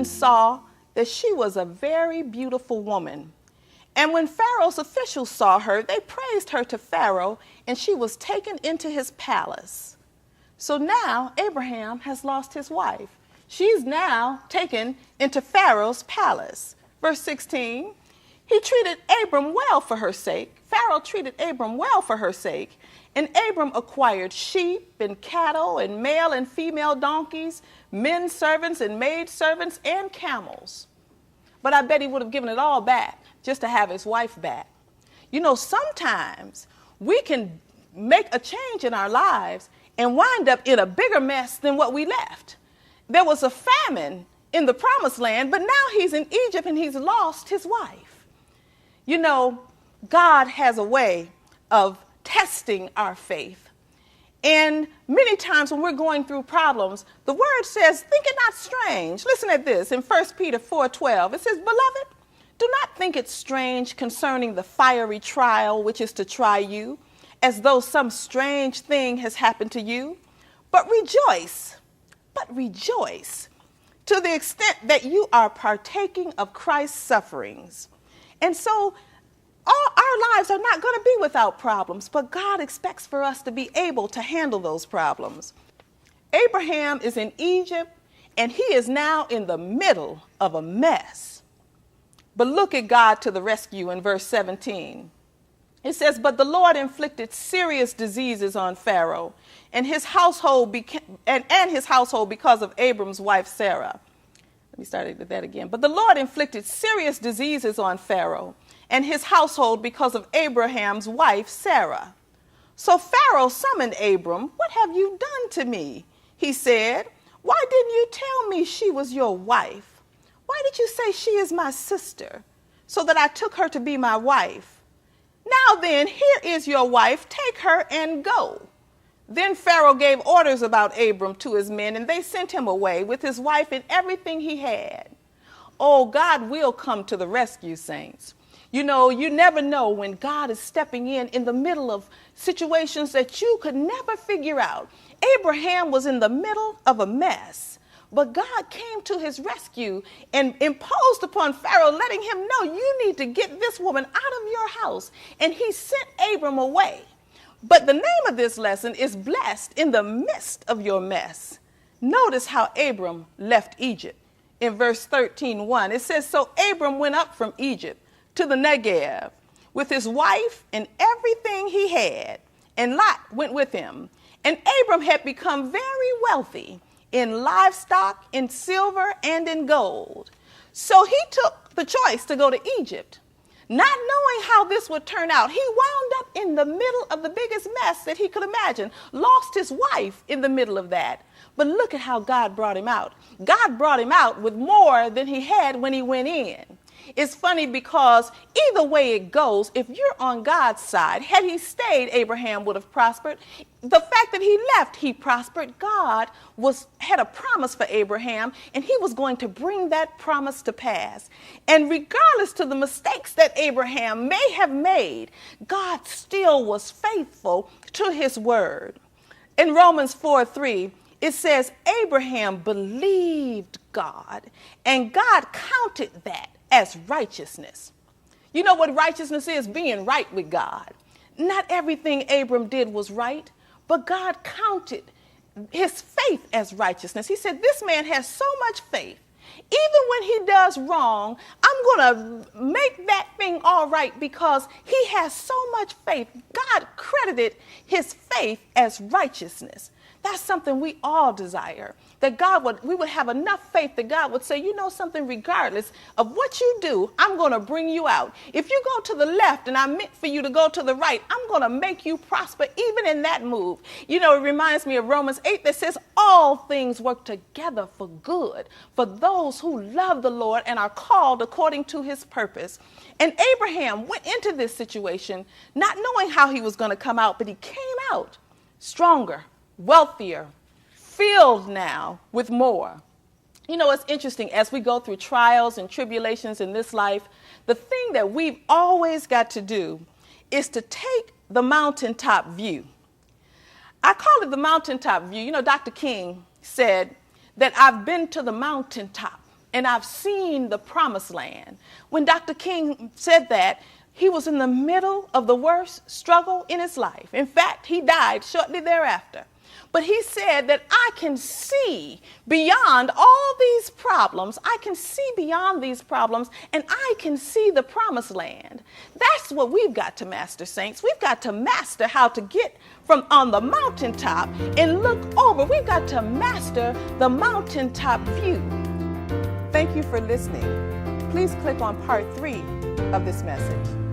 Egyptians saw that she was a very beautiful woman. And when Pharaoh's officials saw her, they praised her to Pharaoh, and she was taken into his palace. So now Abraham has lost his wife. She's now taken into Pharaoh's palace. Verse 16, he treated Abram well for her sake. Pharaoh treated Abram well for her sake. And Abram acquired sheep and cattle and male and female donkeys, men servants and maid servants and camels. But I bet he would have given it all back just to have his wife back. You know, sometimes we can make a change in our lives and wind up in a bigger mess than what we left. There was a famine in the promised land, but now he's in Egypt and he's lost his wife. You know, God has a way of testing our faith. And many times when we're going through problems, the word says, think it not strange. Listen at this in 1 Peter 4:12. It says, beloved, do not think it strange concerning the fiery trial which is to try you, as though some strange thing has happened to you, but rejoice to the extent that you are partaking of Christ's sufferings. And so all our lives are not going to be without problems, but God expects for us to be able to handle those problems. Abraham is in Egypt, and he is now in the middle of a mess. But look at God to the rescue in verse 17. It says, but the Lord inflicted serious diseases on Pharaoh and his household because of Abram's wife Sarah. Let me start with that again. But the Lord inflicted serious diseases on Pharaoh and his household because of Abraham's wife Sarah. So Pharaoh summoned Abram. What have you done to me? He said, why didn't you tell me she was your wife? Why did you say she is my sister, so that I took her to be my wife? Now then, here is your wife, take her and go. Then Pharaoh gave orders about Abram to his men, and they sent him away with his wife and everything he had. Oh, God will come to the rescue, saints. You know, you never know when God is stepping in the middle of situations that you could never figure out. Abraham was in the middle of a mess. But God came to his rescue and imposed upon Pharaoh, letting him know, you need to get this woman out of your house. And he sent Abram away. But the name of this lesson is blessed in the midst of your mess. Notice how Abram left Egypt. In verse 13:1, it says, so Abram went up from Egypt to the Negev with his wife and everything he had, and Lot went with him. And Abram had become very wealthy in livestock, in silver, and in gold. So he took the choice to go to Egypt, not knowing how this would turn out. He wound up in the middle of the biggest mess that he could imagine, lost his wife in the middle of that. But look at how God brought him out. God brought him out with more than he had when he went in. It's funny because either way it goes, if you're on God's side, had he stayed, Abraham would have prospered. The fact that he left, he prospered. God had a promise for Abraham, and he was going to bring that promise to pass. And regardless to the mistakes that Abraham may have made, God still was faithful to his word. In Romans 4:3, it says, Abraham believed God, and God counted that as righteousness. You know what righteousness is? Being right with God. Not everything Abram did was right, but God counted his faith as righteousness. He said, this man has so much faith. Even when he does wrong, I'm going to make that thing all right because he has so much faith. God credited his faith as righteousness. That's something we all desire, that we would have enough faith that God would say, you know something, regardless of what you do, I'm going to bring you out. If you go to the left and I meant for you to go to the right, I'm going to make you prosper even in that move. You know, it reminds me of Romans 8 that says all things work together for good for those who love the Lord and are called according to his purpose. And Abraham went into this situation not knowing how he was going to come out, but he came out stronger, wealthier, filled now with more. You know, it's interesting as we go through trials and tribulations in this life, the thing that we've always got to do is to take the mountaintop view. I call it the mountaintop view. You know, Dr. King said that I've been to the mountaintop and I've seen the promised land. When Dr. King said that, he was in the middle of the worst struggle in his life. In fact, he died shortly thereafter. But he said that I can see beyond all these problems. I can see beyond these problems, and I can see the promised land. That's what we've got to master, saints. We've got to master how to get from on the mountaintop and look over. We've got to master the mountaintop view. Thank you for listening. Please click on part 3 of this message.